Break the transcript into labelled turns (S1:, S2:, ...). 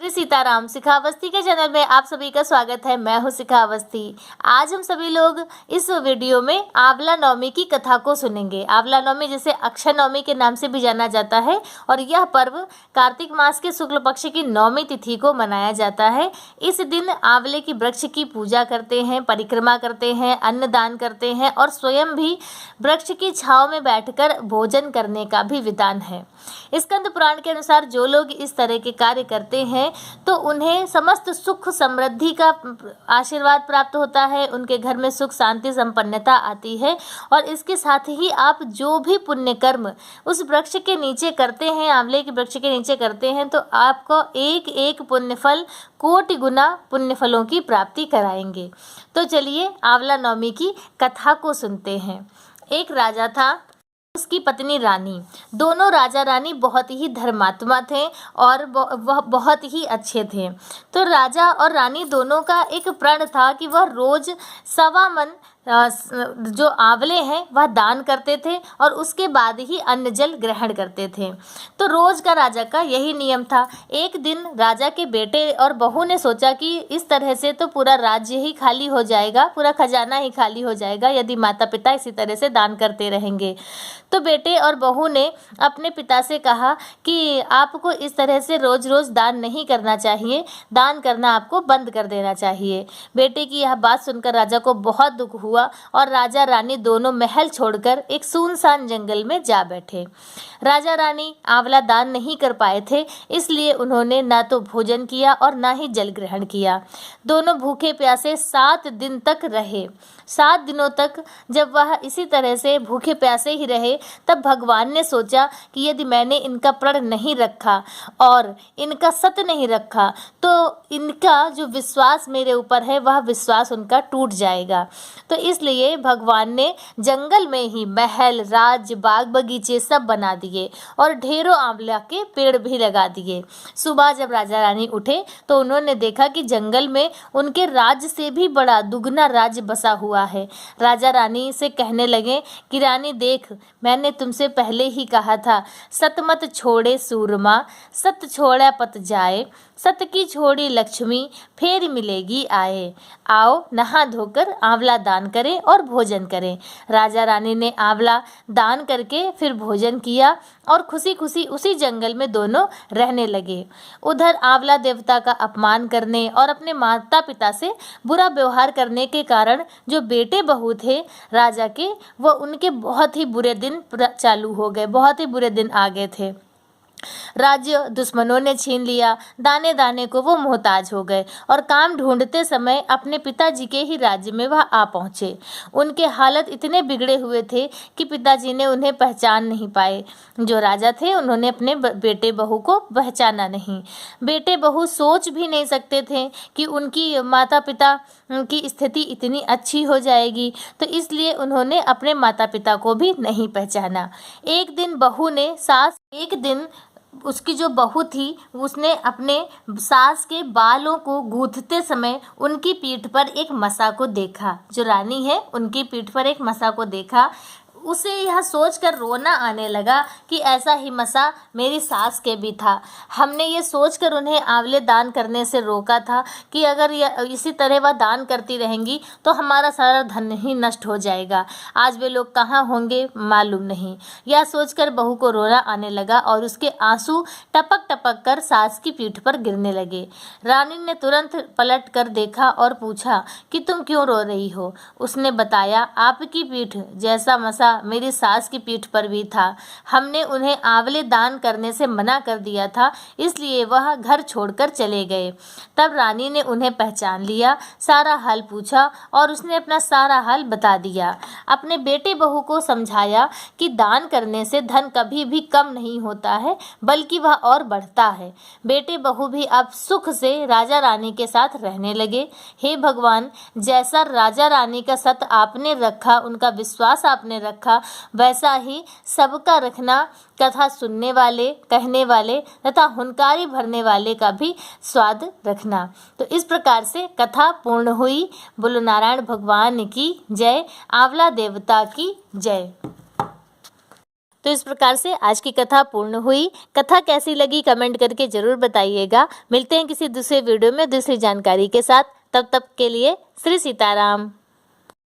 S1: श्री सीताराम। शिखावस्थी के चैनल में आप सभी का स्वागत है। मैं हूँ शिखावस्थी। आज हम सभी लोग इस वीडियो में आंवला नवमी की कथा को सुनेंगे। आंवला नवमी जिसे अक्षय नवमी के नाम से भी जाना जाता है और यह पर्व कार्तिक मास के शुक्ल पक्ष की नवमी तिथि को मनाया जाता है। इस दिन आंवले की वृक्ष की पूजा करते हैं, परिक्रमा करते हैं, अन्न दान करते हैं और स्वयं भी वृक्ष की छांव में बैठकर भोजन करने का भी विधान है। स्कंद पुराण के अनुसार जो लोग इस तरह के कार्य करते हैं तो उन्हें समस्त सुख समृद्धि का आशीर्वाद प्राप्त होता है, उनके घर में सुख शांति संपन्नता आती है। और इसके साथ ही आप जो भी पुण्य कर्म उस वृक्ष के नीचे करते हैं, आंवले के वृक्ष के नीचे करते हैं, तो आपको एक एक पुण्य फल कोटि गुना पुण्य फलों की प्राप्ति कराएंगे। तो चलिए आंवला नवमी की कथा को सुनते हैं। एक राजा था, उसकी पत्नी रानी। दोनों राजा रानी बहुत ही धर्मात्मा थे और वह बहुत ही अच्छे थे। तो राजा और रानी दोनों का एक प्रण था कि वह रोज 1.25 मन जो आंवले हैं वह दान करते थे और उसके बाद ही अन्न जल ग्रहण करते थे। तो रोज का राजा का यही नियम था। एक दिन राजा के बेटे और बहू ने सोचा कि इस तरह से तो पूरा राज्य ही खाली हो जाएगा, पूरा खजाना ही खाली हो जाएगा यदि माता पिता इसी तरह से दान करते रहेंगे। तो बेटे और बहू ने अपने पिता से कहा कि आपको इस तरह से रोज रोज दान नहीं करना चाहिए, दान करना आपको बंद कर देना चाहिए। बेटे की यह बात सुनकर राजा को बहुत दुख हुआ और राजा रानी दोनों महल छोड़कर एक सुनसान जंगल में जा बैठे। राजा रानी आंवला दान नहीं कर पाए थे, इसलिए उन्होंने ना तो भोजन किया और ना ही जल ग्रहण किया। दोनों भूखे प्यासे 7 दिन तक रहे। 7 दिनों तक जब वह इसी तरह से भूखे प्यासे ही रहे, तब भगवान ने सोचा कि यदि मैंने इनका प्रण नहीं रखा और इनका सत्य नहीं रखा तो इनका जो विश्वास मेरे ऊपर है वह विश्वास उनका टूट जाएगा। तो इसलिए भगवान ने जंगल में ही महल, राज्य, बाग बगीचे सब बना दिए और ढेरों आंवला के पेड़ भी लगा दिए। सुबह जब राजा रानी उठे तो उन्होंने देखा कि जंगल में उनके राज्य से भी बड़ा दुगना राज्य बसा हुआ है। राजा रानी से कहने लगे कि रानी देख, मैंने तुमसे पहले ही कहा था, सत मत छोड़े सूरमा, सत छोड़ा पत जाए, सत की छोड़ी लक्ष्मी फिर मिलेगी आए। आओ नहा धोकर आंवला दान करें और भोजन करें। राजा रानी ने आंवला दान करके फिर भोजन किया और खुशी खुशी उसी जंगल में दोनों रहने लगे। उधर आंवला देवता का अपमान करने और अपने माता पिता से बुरा व्यवहार करने के कारण जो बेटे बहू थे राजा के, वो उनके बहुत ही बुरे दिन चालू हो गए, बहुत ही बुरे दिन आ गए थे। राज्य दुश्मनों ने छीन लिया, दाने दाने को वो मोहताज हो गए और काम ढूंढते समय अपने पिताजी के ही राज्य में वह आ पहुँचे। उनके हालत इतने बिगड़े हुए थे कि पिताजी ने उन्हें पहचान नहीं पाए। जो राजा थे उन्होंने अपने बेटे बहू को पहचाना नहीं। बेटे बहू सोच भी नहीं सकते थे कि उनकी माता पिता की स्थिति इतनी अच्छी हो जाएगी, तो इसलिए उन्होंने अपने माता पिता को भी नहीं पहचाना। एक दिन उसकी जो बहू थी उसने अपने सास के बालों को गूंथते समय उनकी पीठ पर एक मसा को देखा। जो रानी है उनकी पीठ पर एक मसा को देखा। उसे यह सोचकर रोना आने लगा कि ऐसा ही मसा मेरी सास के भी था। हमने ये सोचकर उन्हें आंवले दान करने से रोका था कि अगर इसी तरह वह दान करती रहेंगी तो हमारा सारा धन ही नष्ट हो जाएगा। आज वे लोग कहाँ होंगे मालूम नहीं। यह सोचकर बहू को रोना आने लगा और उसके आंसू टपक टपक कर सास की पीठ पर गिरने लगे। रानी ने तुरंत पलट कर देखा और पूछा कि तुम क्यों रो रही हो। उसने बताया, आपकी पीठ जैसा मसा मेरी सास की पीठ पर भी था। हमने उन्हें आंवले दान करने से मना कर दिया था, इसलिए वह घर छोड़कर चले गए। तब रानी ने उन्हें पहचान लिया, सारा हाल पूछा और उसने अपना सारा हाल बता दिया। अपने बेटे बहू को समझाया कि दान करने से धन कभी भी कम नहीं होता है, बल्कि वह और बढ़ता है। बेटे बहू भी अब सुख से राजा रानी के साथ रहने लगे। हे भगवान, जैसा राजा रानी का सत आपने रखा, उनका विश्वास आपने रखा, वैसा ही सबका रखना। कथा सुनने वाले, कहने वाले तथा हुंकारी भरने वाले का भी स्वाद रखना। तो इस प्रकार से कथा पूर्ण हुई। बोलो नारायण भगवान की जय, आंवला देवता की जय। तो इस प्रकार से आज की कथा पूर्ण हुई। कथा कैसी लगी कमेंट करके जरूर बताइएगा। मिलते हैं किसी दूसरे वीडियो में दूसरी जानकारी के साथ। तब तक के लिए श्री सीताराम।